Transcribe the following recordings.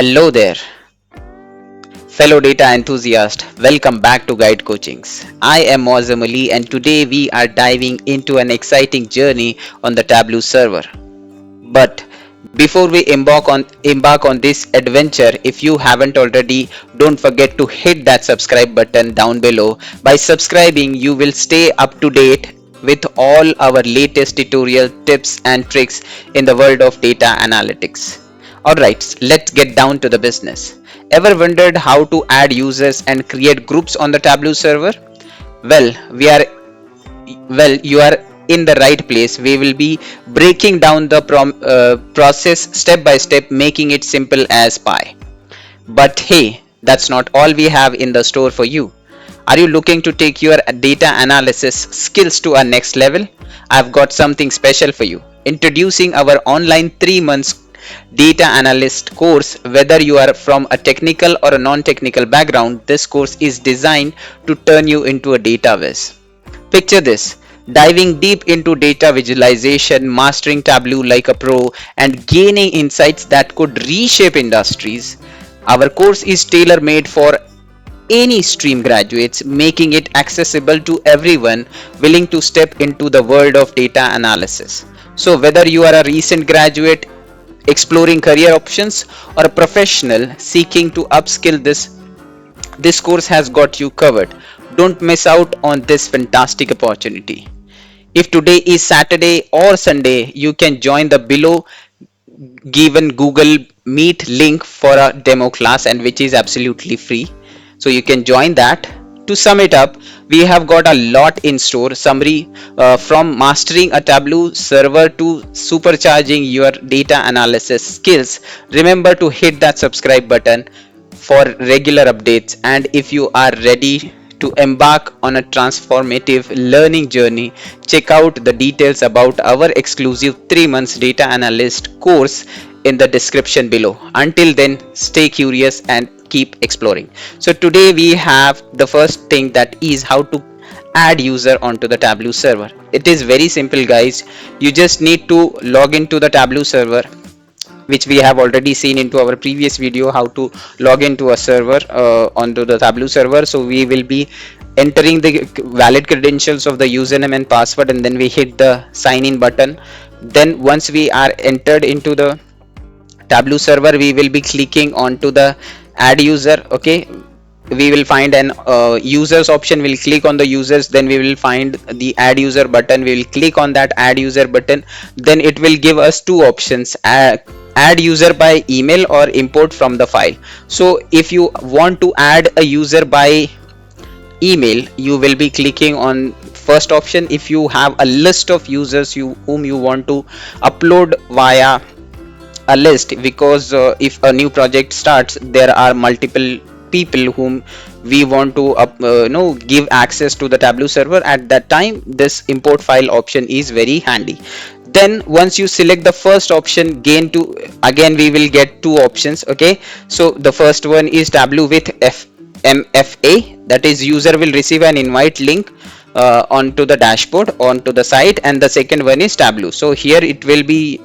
Hello there, fellow data enthusiast. Welcome back to Guide Coachings. I am Mozam Ali, and today we are diving into an exciting journey on the Tableau server. But before we embark on this adventure, if you haven't already, don't forget to hit that subscribe button down below. By subscribing, you will stay up to date with all our latest tutorial tips and tricks in the world of data analytics. Alright, let's get down to the business. Ever wondered how to add users and create groups on the Tableau server? Well, you are in the right place. We will be breaking down the process step by step, making it simple as pie. But hey, that's not all we have in the store for you. Are you looking to take your data analysis skills to a next level? I've got something special for you. Introducing our online 3 months data analyst course. Whether you are from a technical or a non-technical background, this course is designed to turn you into a data whiz. Picture this: diving deep into data visualization, mastering Tableau like a pro, and gaining insights that could reshape industries. Our course is tailor made for any stream graduates, making it accessible to everyone willing to step into the world of data analysis. So, whether you are a recent graduate exploring career options or a professional seeking to upskill, this course has got you covered. Don't miss out on this fantastic opportunity. If today is Saturday or Sunday, you can join the below given Google Meet link for a demo class, and which is absolutely free. So you can join that. To sum it up, we have got a lot in store. Summary: from mastering a Tableau server to supercharging your data analysis skills. Remember to hit that subscribe button for regular updates. And if you are ready to embark on a transformative learning journey, check out the details about our exclusive 3 months data analyst course in the description below. Until then, stay curious and keep exploring. So today we have the first thing, that is how to add user onto the Tableau server. It is very simple, guys. You just need to log into the Tableau server, which we have already seen into our previous video, how to log into a server onto the Tableau server. So we will be entering the valid credentials of the username and password, and then we hit the sign in button. Then once we are entered into the Tableau server, we will be clicking onto the add user. Okay, we will find an users option. We'll click on the users, then we will find the add user button. We will click on that add user button. Then it will give us two options: add user by email or import from the file. So if you want to add a user by email, you will be clicking on first option. If you have a list of users whom you want to upload via a list, because if a new project starts, there are multiple people whom we want to give access to the Tableau server. At that time, this import file option is very handy. Then once you select the first option, again we will get two options. Okay, so the first one is Tableau with MFA, that is user will receive an invite link onto the dashboard, onto the site. And the second one is Tableau. So here it will be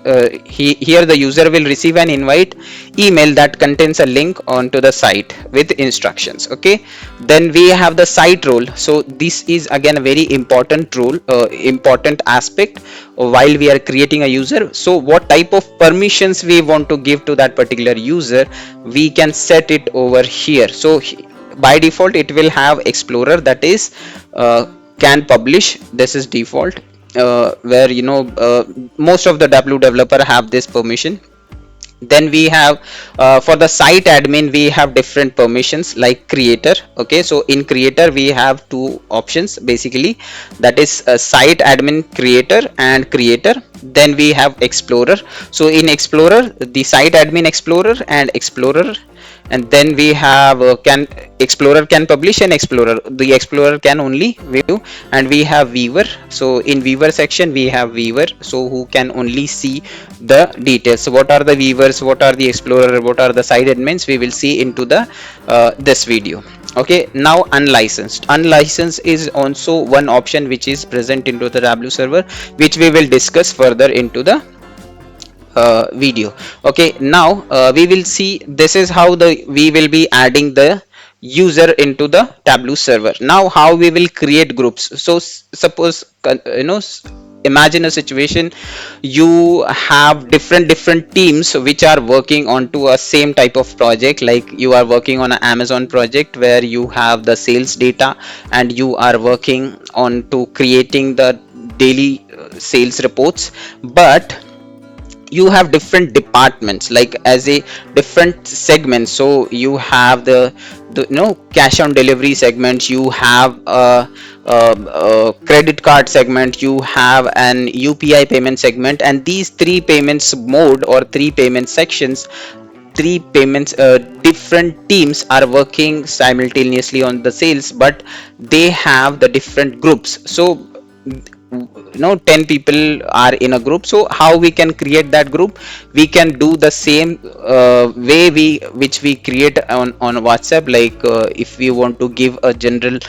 here the user will receive an invite email that contains a link onto the site with instructions. Okay, then we have the site role. So this is again a very important role, important aspect while we are creating a user. So what type of permissions we want to give to that particular user, we can set it over here. So by default it will have explorer, that is can publish. This is default, where most of the Tableau developer have this permission. Then we have for the site admin, we have different permissions like creator. Okay, so in creator we have two options basically, that is site admin creator and creator. Then we have explorer. So in explorer, the site admin explorer and explorer. And then we have explorer can publish, and the explorer can only view. And we have viewer. So in viewer section we have viewer, so who can only see the details. So what are the viewers, what are the explorer, what are the site admins, we will see into the this video. Okay, now unlicensed is also one option which is present into the Tableau server, which we will discuss further into the video. Okay, now we will see this is how we will be adding the user into the Tableau server. Now how we will create groups. So suppose imagine a situation, you have different teams which are working onto a same type of project, like you are working on an Amazon project where you have the sales data and you are working on to creating the daily sales reports. But you have different departments like as a different segment. So you have the cash on delivery segment, you have a credit card segment, you have an UPI payment segment, and these three payments mode or three payment sections, three payments, different teams are working simultaneously on the sales, but they have the different groups. So 10 people are in a group. So how we can create that group? We can do the same way we which we create on WhatsApp. Like if we want to give a general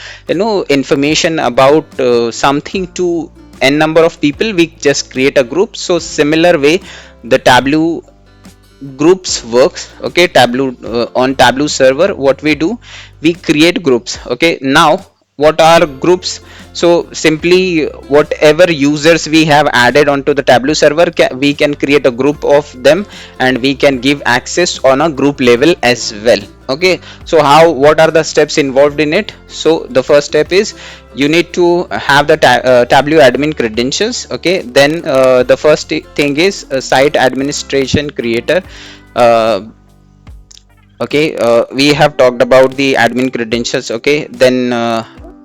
information about something to n number of people, we just create a group. So similar way the Tableau groups works. Okay, Tableau on Tableau server, what we do, we create groups. Okay, now what are groups? So simply whatever users we have added onto the Tableau server, we can create a group of them and we can give access on a group level as well. Okay, so how, what are the steps involved in it? So the first step is you need to have the Tableau admin credentials. Okay, then the first thing is site administration creator. uh, okay, we have talked about the admin credentials. Okay, then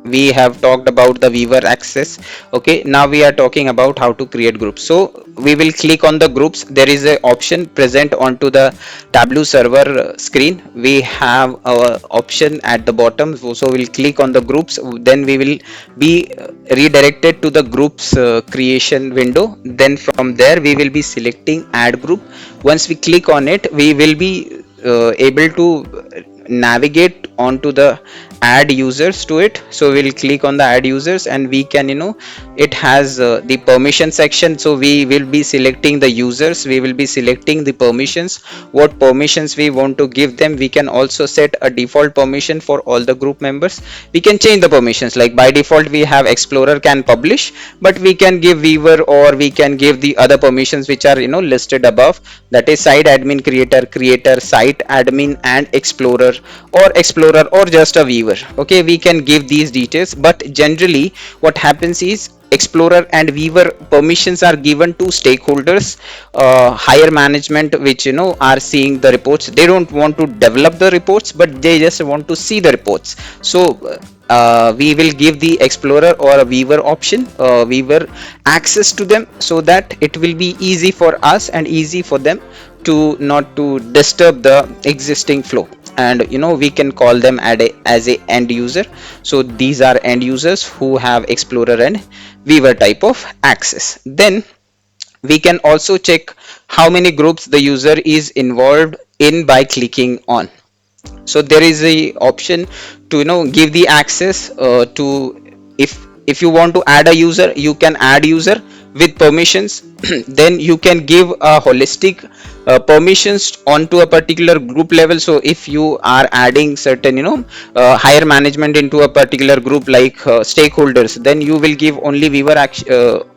we have talked about the viewer access. Okay, now we are talking about how to create groups. So we will click on the groups. There is a option present onto the Tableau server screen. We have our option at the bottom. So we'll click on the groups, then we will be redirected to the groups creation window. Then from there we will be selecting add group. Once we click on it, we will be able to navigate onto the add users to it. So we'll click on the add users and we can it has the permission section. So we will be selecting the users, we will be selecting the permissions, what permissions we want to give them. We can also set a default permission for all the group members. We can change the permissions, like by default we have explorer can publish, but we can give viewer or we can give the other permissions which are listed above, that is site admin creator, site admin and explorer or just a viewer. Okay, we can give these details, but generally what happens is explorer and viewer permissions are given to stakeholders, higher management, which are seeing the reports. They don't want to develop the reports, but they just want to see the reports. So we will give the explorer or a viewer option, viewer access to them, so that it will be easy for us and easy for them to not to disturb the existing flow. And we can call them as a end user. So these are end users who have explorer and viewer type of access. Then we can also check how many groups the user is involved in by clicking on. So there is a option to give the access to, if you want to add a user, you can add user with permissions. Then you can give a holistic permissions onto a particular group level. So if you are adding certain higher management into a particular group, like stakeholders, then you will give only viewer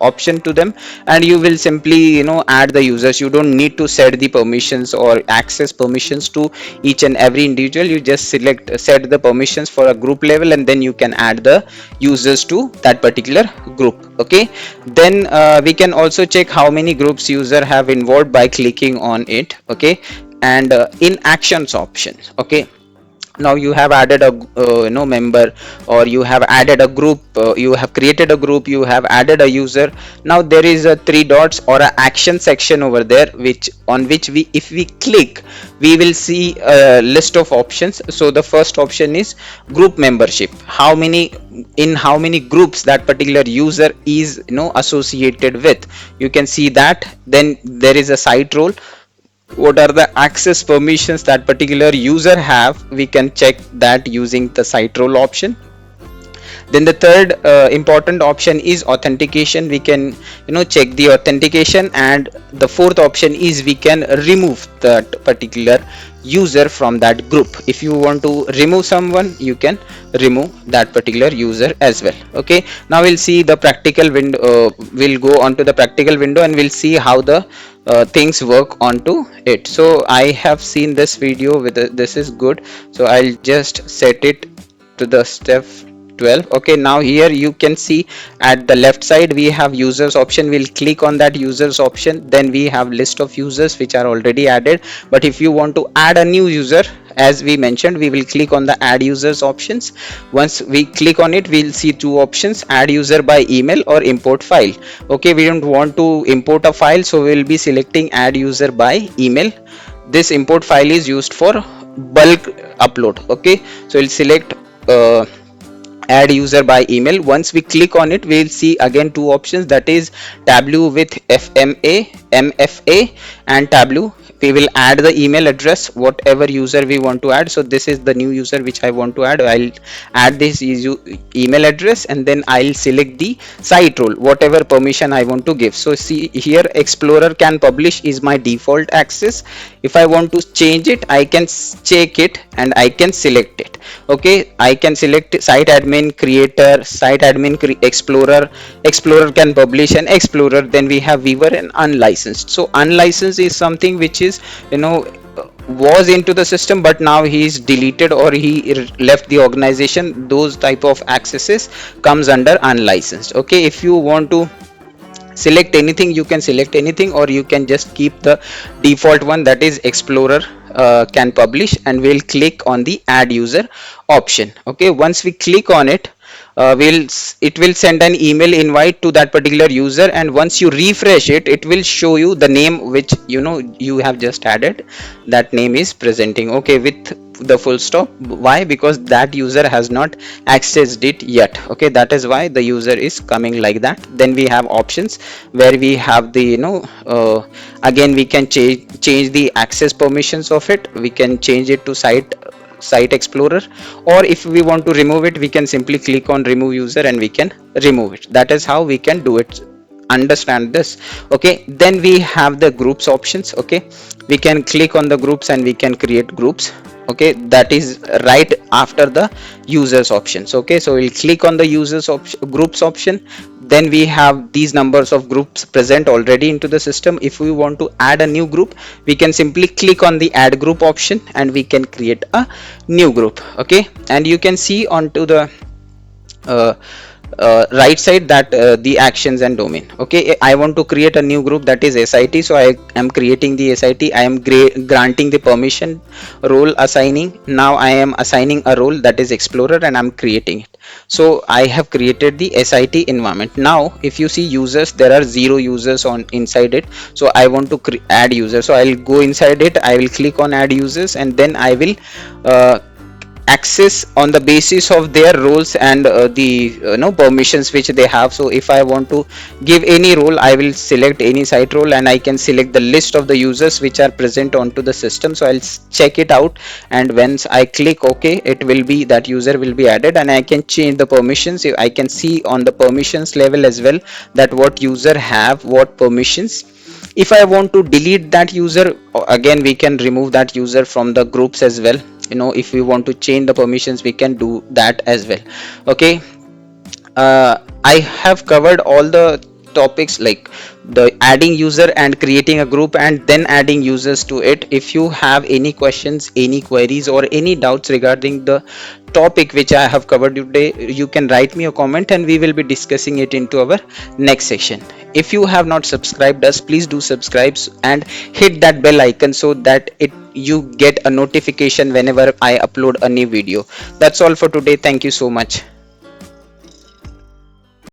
option to them, and you will simply add the users. You don't need to set the permissions or access permissions to each and every individual. You just set the permissions for a group level, and then you can add the users to that particular group. Okay, then we can also check how many groups user have involved by clicking on it. Okay, and in actions option. Okay, now you have added a member, or you have added a group, you have created a group, you have added a user. Now there is a three dots or a action section over there, which on which we, if we click, we will see a list of options. So the first option is group membership, how many, in how many groups that particular user is associated with, you can see that. Then there is a site role, what are the access permissions that particular user have, we can check that using the site role option. Then the third important option is authentication. We can check the authentication, and the fourth option is we can remove that particular user from that group. If you want to remove someone, you can remove that particular user as well. Okay, now we'll see the practical window. We'll go on to the practical window and we'll see how the things work onto it. So I have seen this video with this is good, so I'll just set it to the step 12. Okay, now here you can see at the left side we have users option. We'll click on that users option, then we have list of users which are already added. But if you want to add a new user, as we mentioned, we will click on the add users options. Once we click on it, we'll see two options: add user by email or import file. Okay, we don't want to import a file, so we'll be selecting add user by email. This import file is used for bulk upload. Okay, so we'll select add user by email. Once we click on it, we'll see again two options, that is Tableau with MFA and Tableau. We will add the email address, whatever user we want to add. So this is the new user which I want to add. I'll add this email address, and then I'll select the site role, whatever permission I want to give. So see here, Explorer can publish is my default access. If I want to change it, I can check it and I can select it. Okay, I can select site admin, creator, site admin, explorer can publish, and explorer. Then we have viewer and unlicensed. So unlicensed is something which is was into the system, but now he is deleted or he left the organization. Those type of accesses comes under unlicensed. Okay, if you want to select anything, you can select anything, or you can just keep the default one, that is Explorer can publish, and we'll click on the add user option. Okay, once we click on it, it will send an email invite to that particular user, and once you refresh it, it will show you the name which you have just added. That name is presenting, okay, with the full stop. Why? Because that user has not accessed it yet. Okay, that is why the user is coming like that. Then we have options where we have the again we can change the access permissions of it. We can change it to site explorer, or if we want to remove it, we can simply click on remove user and we can remove it. That is how we can do it. Understand this? Okay, then we have the groups options. Okay, we can click on the groups and we can create groups. Okay, that is right after the users options. Okay, so we'll click on the users groups option. Then we have these numbers of groups present already into the system. If we want to add a new group, we can simply click on the add group option and we can create a new group. Okay, and you can see onto the uh, right side that the actions and domain. Okay, I want to create a new group, that is SIT. So I am creating the SIT. I am granting the permission, role assigning. Now I am assigning a role, that is Explorer, and I'm creating it. So I have created the SIT environment. Now if you see users, there are 0 users on inside it. So I want to add users. So I'll go inside it, I will click on add users, and then I will access on the basis of their roles and the permissions which they have. So if I want to give any role, I will select any site role, and I can select the list of the users which are present onto the system. So I'll check it out, and once I click OK, it will be that user will be added, and I can change the permissions. I can see on the permissions level as well that what user have what permissions. If I want to delete that user, again we can remove that user from the groups as well. If we want to change the permissions, we can do that as well. Okay, I have covered all the topics, like the adding user and creating a group and then adding users to it. If you have any questions, any queries, or any doubts regarding the topic which I have covered today, you can write me a comment and we will be discussing it into our next session. If you have not subscribed us, please do subscribe and hit that bell icon so that you get a notification whenever I upload a new video. That's all for today. Thank you so much.